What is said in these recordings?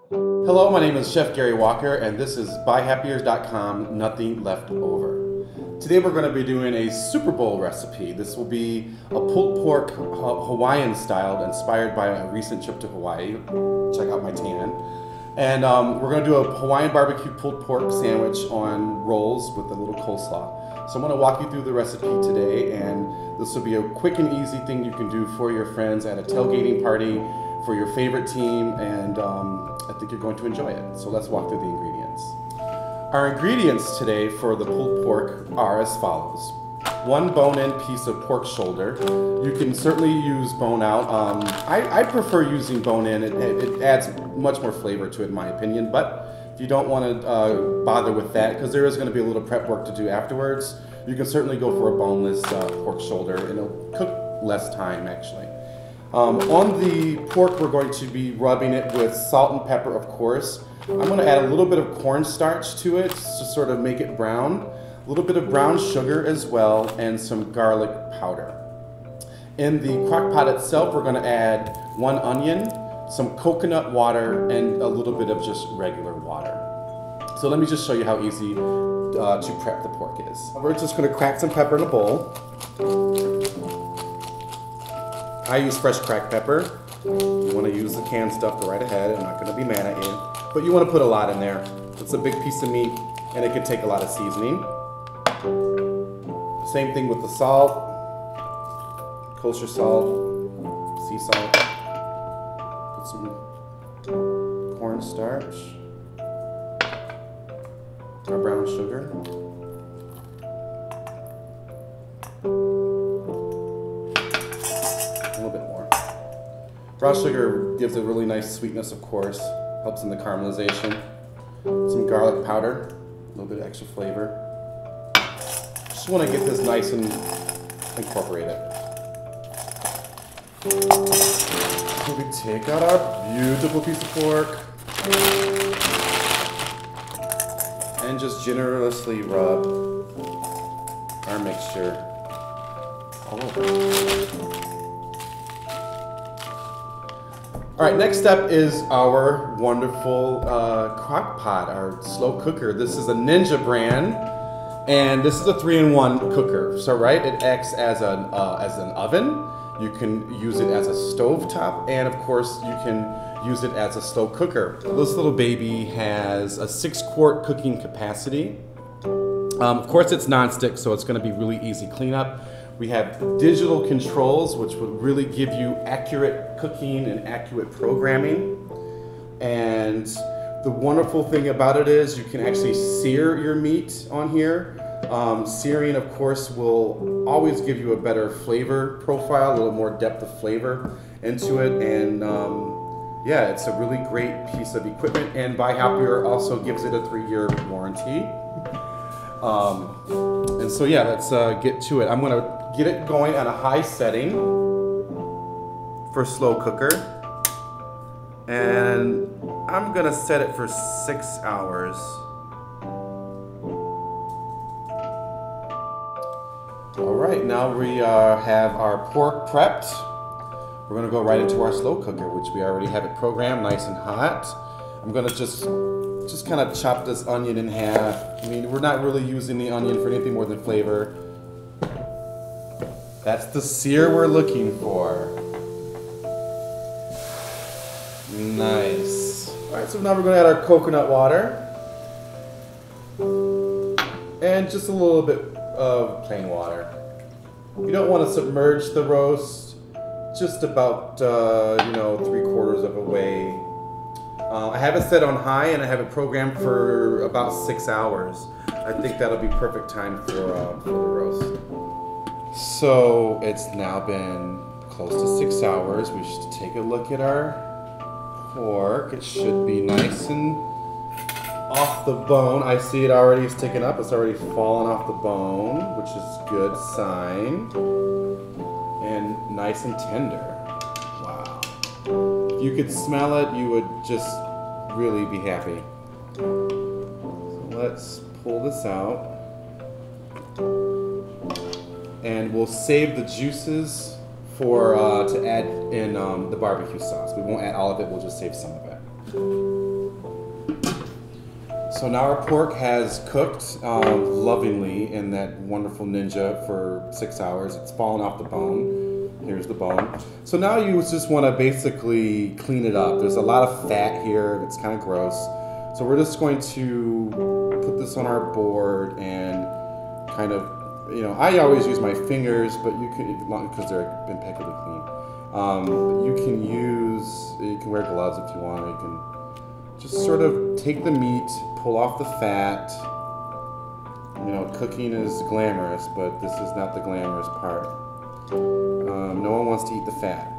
Hello, my name is Chef Gary Walker, and this is BuyHappier.com, Nothing Left Over. Today we're going to be doing a Super Bowl recipe. This will be a pulled pork Hawaiian style, inspired by a recent trip to Hawaii. Check out my tan. And we're going to do a Hawaiian barbecue pulled pork sandwich on rolls with a little coleslaw. So I'm going to walk you through the recipe today, and this will be a quick and easy thing you can do for your friends at a tailgating party, for your favorite team, and I think you're going to enjoy it. So let's walk through the ingredients. Our ingredients today for the pulled pork are as follows. 1 bone-in piece of pork shoulder. You can certainly use bone out. I prefer using bone-in. It adds much more flavor to it in my opinion, but if you don't want to bother with that, because there is going to be a little prep work to do afterwards, you can certainly go for a boneless pork shoulder, and it'll cook less time actually. On the pork, we're going to be rubbing it with salt and pepper, of course. I'm going to add a little bit of cornstarch to it to sort of make it brown. A little bit of brown sugar as well, and some garlic powder. In the crock pot itself, we're going to add 1 onion, some coconut water, and a little bit of just regular water. So let me just show you how easy to prep the pork is. We're just going to crack some pepper in a bowl. I use fresh cracked pepper. If you want to use the canned stuff, go right ahead. I'm not going to be mad at you. But you want to put a lot in there. It's a big piece of meat, and it can take a lot of seasoning. Same thing with the salt. Kosher salt, sea salt. Put some cornstarch. Our brown sugar. A little bit more. Brown sugar gives a really nice sweetness, of course. Helps in the caramelization. Some garlic powder, a little bit of extra flavor. Just want to get this nice and incorporated. So we take out our beautiful piece of pork and just generously rub our mixture all over. All right, next step is our wonderful crock pot, our slow cooker. This is a Ninja brand, and this is a 3-in-1 cooker. So, right, it acts as an oven. You can use it as a stovetop, and of course, you can use it as a slow cooker. This little baby has a 6-quart cooking capacity. Of course, it's nonstick, so it's going to be really easy cleanup. We have digital controls, which would really give you accurate cooking and accurate programming. And the wonderful thing about it is you can actually sear your meat on here. Searing, of course, will always give you a better flavor profile, a little more depth of flavor into it. And yeah, it's a really great piece of equipment. And Buy Happier also gives it a 3-year warranty. And so yeah, let's get to it. I'm going to get it going on a high setting for slow cooker, and I'm gonna set it for 6 hours. All right, now we have our pork prepped. We're gonna go right into our slow cooker, which we already have it programmed nice and hot. I'm gonna just kind of chop this onion in half. I mean, we're not really using the onion for anything more than flavor. That's the sear we're looking for. Nice. All right, so now we're going to add our coconut water. And just a little bit of plain water. You don't want to submerge the roast. Just about, 3/4 of a way. I have it set on high, and I have it programmed for about 6 hours. I think that'll be perfect time for the roast. So it's now been close to 6 hours. We should take a look at our pork. It should be nice and off the bone. I see it already sticking up. It's already fallen off the bone, which is a good sign. And nice and tender. Wow. If you could smell it, you would just really be happy. So let's pull this out. And we'll save the juices for to add in the barbecue sauce. We won't add all of it, we'll just save some of it. So now our pork has cooked lovingly in that wonderful Ninja for 6 hours. It's fallen off the bone. Here's the bone. So now you just want to basically clean it up. There's a lot of fat here. It's kind of gross. So we're just going to put this on our board and kind of, you know, I always use my fingers, but you can, because they're impeccably clean. You can wear gloves if you want, or you can just sort of take the meat, pull off the fat. You know, cooking is glamorous, but this is not the glamorous part. No one wants to eat the fat.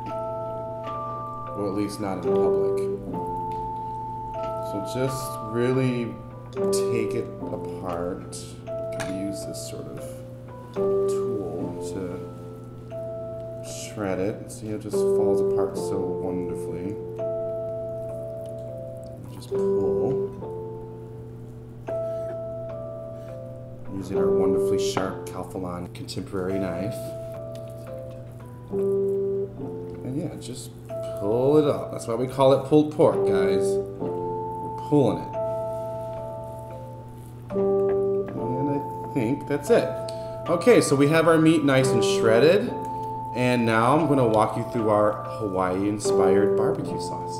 Well, at least not in public. So just really take it apart. You can use this sort of tool to shred it. See how it just falls apart so wonderfully. Just pull. Using our wonderfully sharp Calphalon contemporary knife. And yeah, just pull it out. That's why we call it pulled pork, guys. We're pulling it. And I think that's it. Okay, so we have our meat nice and shredded. And now I'm going to walk you through our Hawaii-inspired barbecue sauce.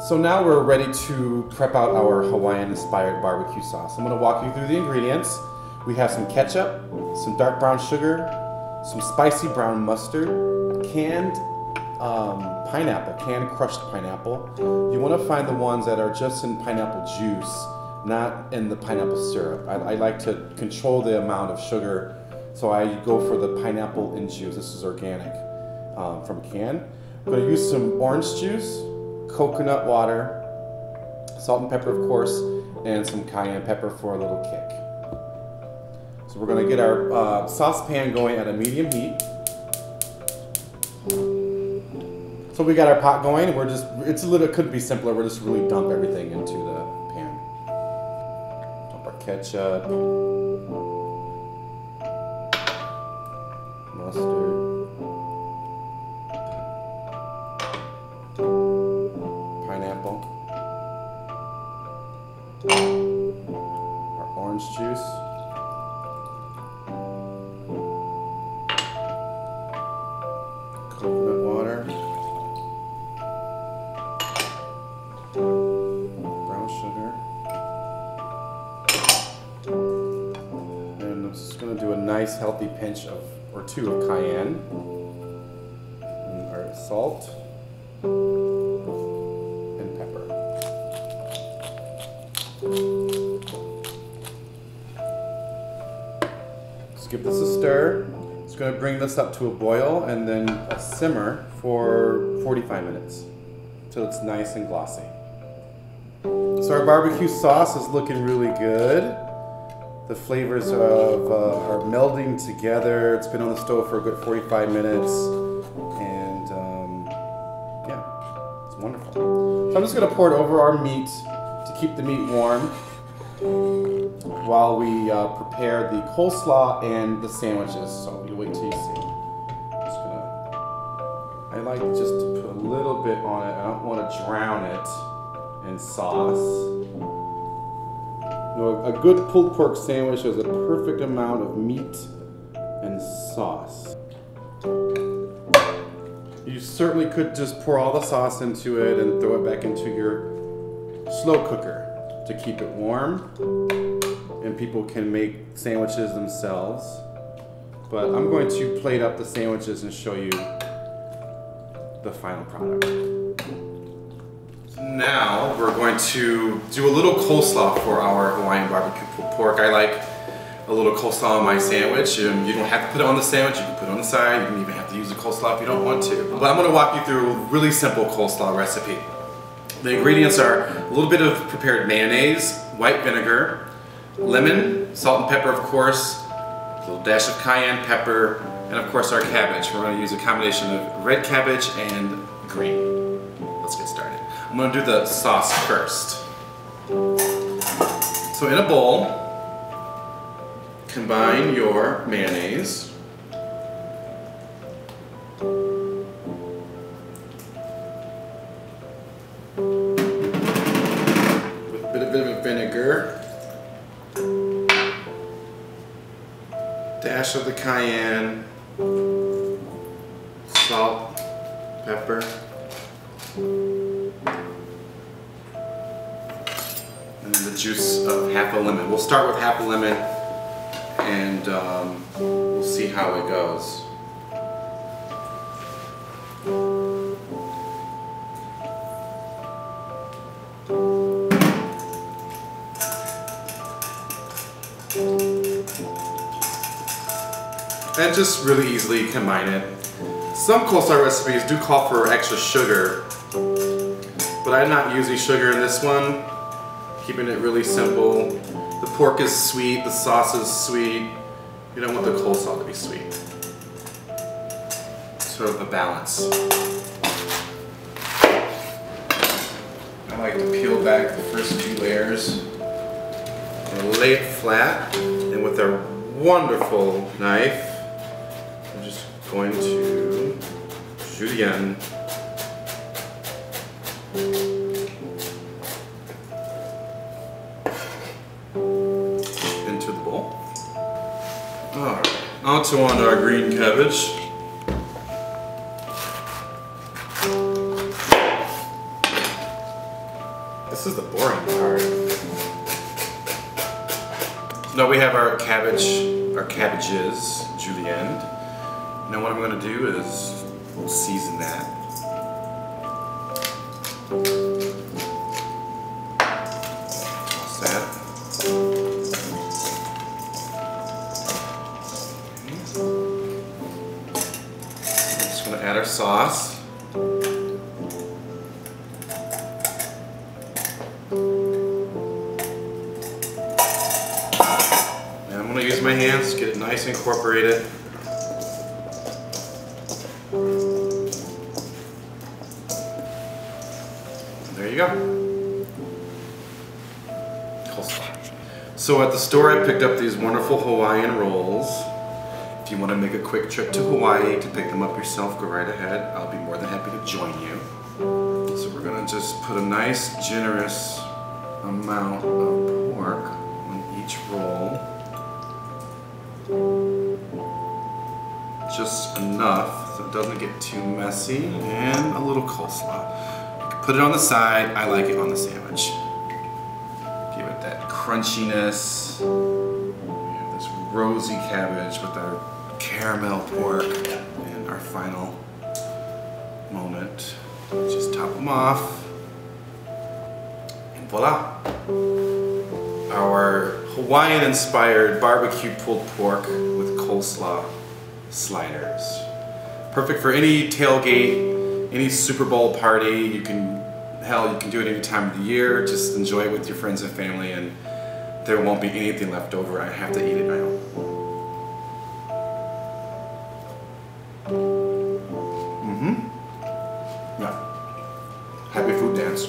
So now we're ready to prep out our Hawaiian-inspired barbecue sauce. I'm going to walk you through the ingredients. We have some ketchup, some dark brown sugar, some spicy brown mustard, canned pineapple, canned crushed pineapple. You want to find the ones that are just in pineapple juice, not in the pineapple syrup. I like to control the amount of sugar, so I go for the pineapple in juice. This is organic from a can. I'm going to use some orange juice, coconut water, salt and pepper, of course, and some cayenne pepper for a little kick. So we're going to get our saucepan going at a medium heat. So we got our pot going, and it could be simpler. We're just really dump everything into the pan. Dump our ketchup, mustard, pineapple, our orange juice, coconut water, brown sugar, and I'm just going to do a nice healthy pinch or two of cayenne, and our salt, and pepper. Just give this a stir. It's going to bring this up to a boil and then a simmer for 45 minutes until it's nice and glossy. So our barbecue sauce is looking really good. The flavors are melding together. It's been on the stove for a good 45 minutes, and yeah, it's wonderful. So I'm just going to pour it over our meat to keep the meat warm while we prepare the coleslaw and the sandwiches. So you wait till you see. I like just to put a little bit on it. I don't want to drown it in sauce. You know, a good pulled pork sandwich has a perfect amount of meat and sauce. You certainly could just pour all the sauce into it and throw it back into your slow cooker to keep it warm, and people can make sandwiches themselves. But I'm going to plate up the sandwiches and show you the final product. Now we're going to do a little coleslaw for our Hawaiian barbecue pulled pork. I like a little coleslaw on my sandwich. You don't have to put it on the sandwich, you can put it on the side. You can even have to use a coleslaw if you don't want to. But I'm going to walk you through a really simple coleslaw recipe. The ingredients are a little bit of prepared mayonnaise, white vinegar, lemon, salt and pepper, of course, a little dash of cayenne pepper, and of course our cabbage. We're going to use a combination of red cabbage and green. Let's get started. I'm going to do the sauce first. So in a bowl, combine your mayonnaise, with a bit of vinegar, dash of the cayenne, salt, pepper, and then the juice of half a lemon. We'll start with half a lemon and we'll see how it goes. And just really easily combine it. Some coleslaw recipes do call for extra sugar, but I'm not using sugar in this one. Keeping it really simple. The pork is sweet, the sauce is sweet. You don't want the coleslaw to be sweet. Sort of a balance. I like to peel back the first few layers and lay it flat, and with a wonderful knife, I'm just going to julienne into the bowl. Alright, onto our green cabbage. This is the boring part. Now we have our cabbages julienne. Now what I'm going to do is season that. Toss that. I'm just going to add our sauce. And I'm going to use my hands to get it nice and incorporated. There you go. Coleslaw. So at the store I picked up these wonderful Hawaiian rolls. If you want to make a quick trip to Hawaii to pick them up yourself, go right ahead. I'll be more than happy to join you. So we're going to just put a nice generous amount of pork on each roll. Just enough so it doesn't get too messy, and a little coleslaw. Put it on the side. I like it on the sandwich. Give it that crunchiness. We have this rosy cabbage with our caramel pork, and our final moment. Just top them off, and voila! Our Hawaiian-inspired barbecue pulled pork with coleslaw sliders. Perfect for any tailgate, any Super Bowl party. You can do it any time of the year. Just enjoy it with your friends and family, and there won't be anything left over. I have to eat it now. Yeah. Happy food dance.